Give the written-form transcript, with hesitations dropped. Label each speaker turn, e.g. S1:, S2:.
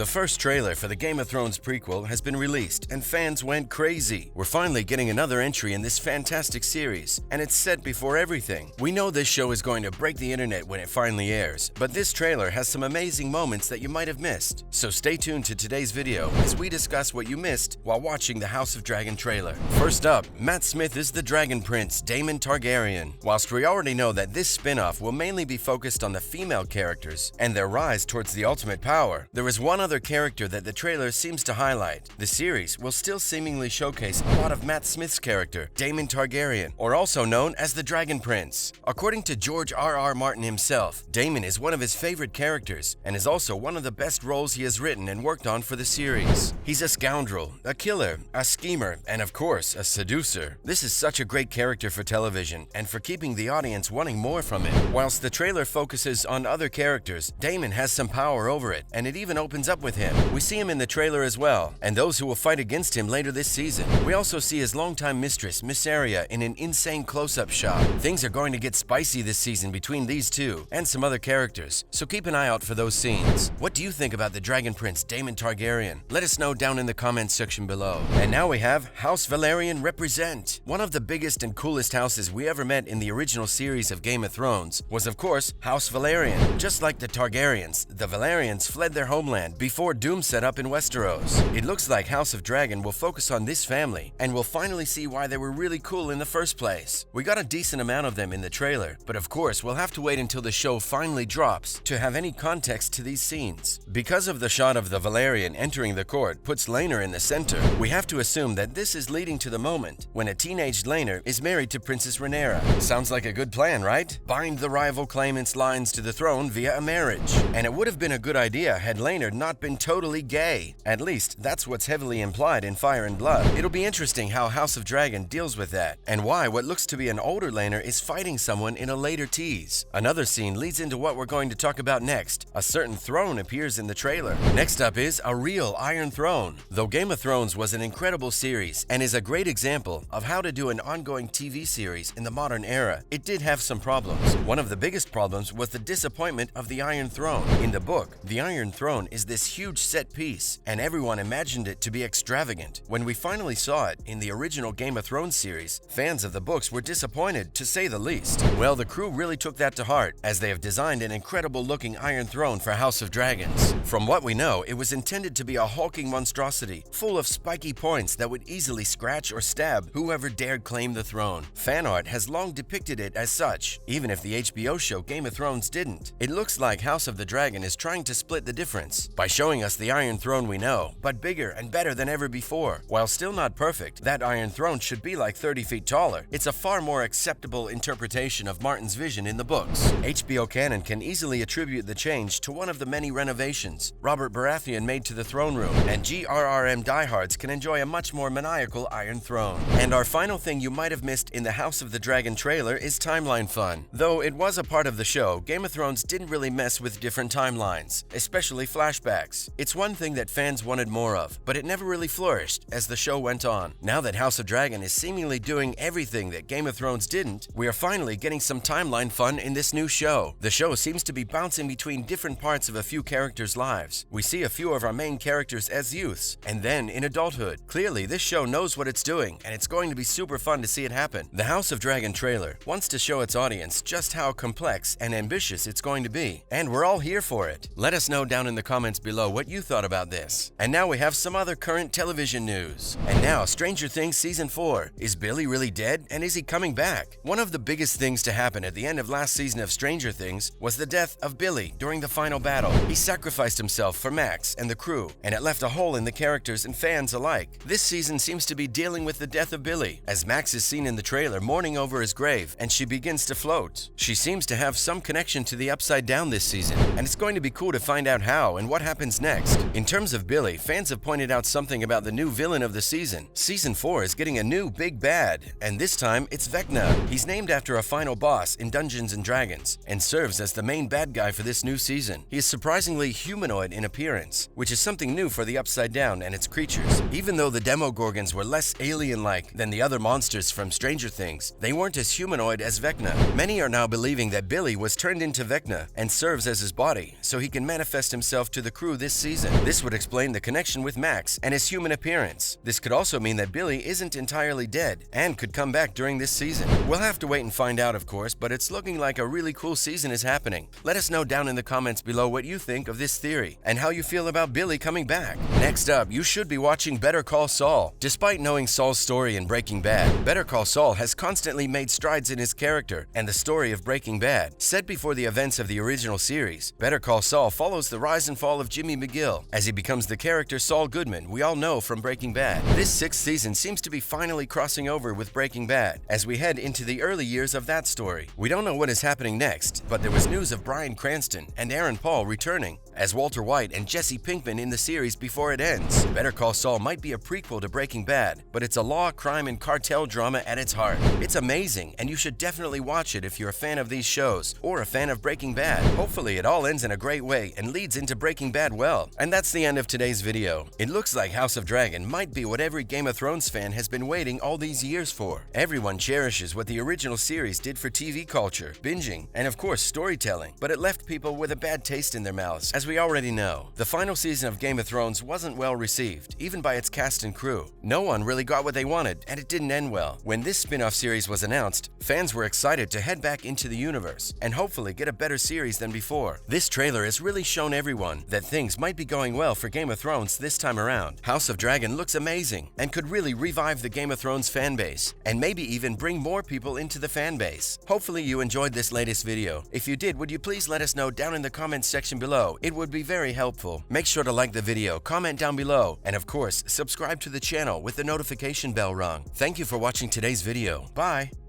S1: The first trailer for the Game of Thrones prequel has been released and fans went crazy. We're finally getting another entry in this fantastic series, and it's set before everything. We know this show is going to break the internet when it finally airs, but this trailer has some amazing moments that you might have missed. So stay tuned to today's video as we discuss what you missed while watching the House of Dragon trailer. First up, Matt Smith is the Dragon Prince, Daemon Targaryen. Whilst we already know that this spin-off will mainly be focused on the female characters and their rise towards the ultimate power, there is one other character that the trailer seems to highlight. The series will still seemingly showcase a lot of Matt Smith's character, Daemon Targaryen, or also known as the Dragon Prince. According to George R.R. Martin himself, Daemon is one of his favorite characters and is also one of the best roles he has written and worked on for the series. He's a scoundrel, a killer, a schemer, and of course, a seducer. This is such a great character for television and for keeping the audience wanting more from it. Whilst the trailer focuses on other characters, Daemon has some power over it, and it even opens up with him. We see him in the trailer as well, and those who will fight against him later this season. We also see his longtime mistress, Mysaria, in an insane close-up shot. Things are going to get spicy this season between these two and some other characters, so keep an eye out for those scenes. What do you think about the Dragon Prince, Daemon Targaryen? Let us know down in the comments section below. And now we have House Velaryon represent. One of the biggest and coolest houses we ever met in the original series of Game of Thrones was, of course, House Velaryon. Just like the Targaryens, the Velaryons fled their homeland before doom set up in Westeros. It looks like House of Dragon will focus on this family, and we'll finally see why they were really cool in the first place. We got a decent amount of them in the trailer, but of course we'll have to wait until the show finally drops to have any context to these scenes. Because of the shot of the Velaryon entering the court puts Laenor in the center, we have to assume that this is leading to the moment when a teenaged Laenor is married to Princess Rhaenyra. Sounds like a good plan, right? Bind the rival claimant's lines to the throne via a marriage. And it would have been a good idea had Laenor not been totally gay. At least, that's what's heavily implied in Fire and Blood. It'll be interesting how House of Dragon deals with that, and why what looks to be an older Laenor is fighting someone in a later tease. Another scene leads into what we're going to talk about next. A certain throne appears in the trailer. Next up is a real Iron Throne. Though Game of Thrones was an incredible series and is a great example of how to do an ongoing TV series in the modern era, it did have some problems. One of the biggest problems was the disappointment of the Iron Throne. In the book, the Iron Throne is this huge set piece, and everyone imagined it to be extravagant. When we finally saw it in the original Game of Thrones series, fans of the books were disappointed, to say the least. Well, the crew really took that to heart, as they have designed an incredible-looking Iron Throne for House of Dragons. From what we know, it was intended to be a hulking monstrosity, full of spiky points that would easily scratch or stab whoever dared claim the throne. Fan art has long depicted it as such, even if the HBO show Game of Thrones didn't. It looks like House of the Dragon is trying to split the difference by showing us the Iron Throne we know, but bigger and better than ever before. While still not perfect, that Iron Throne should be like 30 feet taller. It's a far more acceptable interpretation of Martin's vision in the books. HBO canon can easily attribute the change to one of the many renovations Robert Baratheon made to the throne room, and GRRM diehards can enjoy a much more maniacal Iron Throne. And our final thing you might have missed in the House of the Dragon trailer is timeline fun. Though it was a part of the show, Game of Thrones didn't really mess with different timelines, especially flashbacks. It's one thing that fans wanted more of, but it never really flourished as the show went on. Now that House of Dragon is seemingly doing everything that Game of Thrones didn't, we are finally getting some timeline fun in this new show. The show seems to be bouncing between different parts of a few characters' lives. We see a few of our main characters as youths, and then in adulthood. Clearly, this show knows what it's doing, and it's going to be super fun to see it happen. The House of Dragon trailer wants to show its audience just how complex and ambitious it's going to be, and we're all here for it. Let us know down in the comments below what you thought about this. And now we have some other current television news. And now, Stranger Things Season 4. Is Billy really dead, and is he coming back? One of the biggest things to happen at the end of last season of Stranger Things was the death of Billy during the final battle. He sacrificed himself for Max and the crew, and it left a hole in the characters and fans alike. This season seems to be dealing with the death of Billy, as Max is seen in the trailer mourning over his grave, and she begins to float. She seems to have some connection to the Upside Down this season, and it's going to be cool to find out how and what happens next. In terms of Billy, fans have pointed out something about the new villain of the season. Season 4 is getting a new big bad, and this time it's Vecna. He's named after a final boss in Dungeons & Dragons, and serves as the main bad guy for this new season. He is surprisingly humanoid in appearance, which is something new for the Upside Down and its creatures. Even though the Demogorgons were less alien-like than the other monsters from Stranger Things, they weren't as humanoid as Vecna. Many are now believing that Billy was turned into Vecna and serves as his body, so he can manifest himself to the crew crew this season. This would explain the connection with Max and his human appearance. This could also mean that Billy isn't entirely dead and could come back during this season. We'll have to wait and find out, of course, but it's looking like a really cool season is happening. Let us know down in the comments below what you think of this theory and how you feel about Billy coming back. Next up, you should be watching Better Call Saul. Despite knowing Saul's story in Breaking Bad, Better Call Saul has constantly made strides in his character and the story of Breaking Bad. Set before the events of the original series, Better Call Saul follows the rise and fall of Jimmy McGill as he becomes the character Saul Goodman we all know from Breaking Bad. This sixth season seems to be finally crossing over with Breaking Bad as we head into the early years of that story. We don't know what is happening next, but there was news of Bryan Cranston and Aaron Paul returning as Walter White and Jesse Pinkman in the series before it ends. Better Call Saul might be a prequel to Breaking Bad, but it's a law, crime, and cartel drama at its heart. It's amazing, and you should definitely watch it if you're a fan of these shows or a fan of Breaking Bad. Hopefully it all ends in a great way and leads into Breaking Bad well. And that's the end of today's video. It looks like House of Dragon might be what every Game of Thrones fan has been waiting all these years for. Everyone cherishes what the original series did for TV culture, binging, and of course storytelling, but it left people with a bad taste in their mouths, as we already know. The final season of Game of Thrones wasn't well received, even by its cast and crew. No one really got what they wanted, and it didn't end well. When this spin-off series was announced, fans were excited to head back into the universe and hopefully get a better series than before. This trailer has really shown everyone that things might be going well for Game of Thrones this time around. House of Dragon looks amazing and could really revive the Game of Thrones fan base and maybe even bring more people into the fan base. Hopefully you enjoyed this latest video. If you did, would you please let us know down in the comments section below? It would be very helpful. Make sure to like the video, comment down below, and of course, subscribe to the channel with the notification bell rung. Thank you for watching today's video. Bye!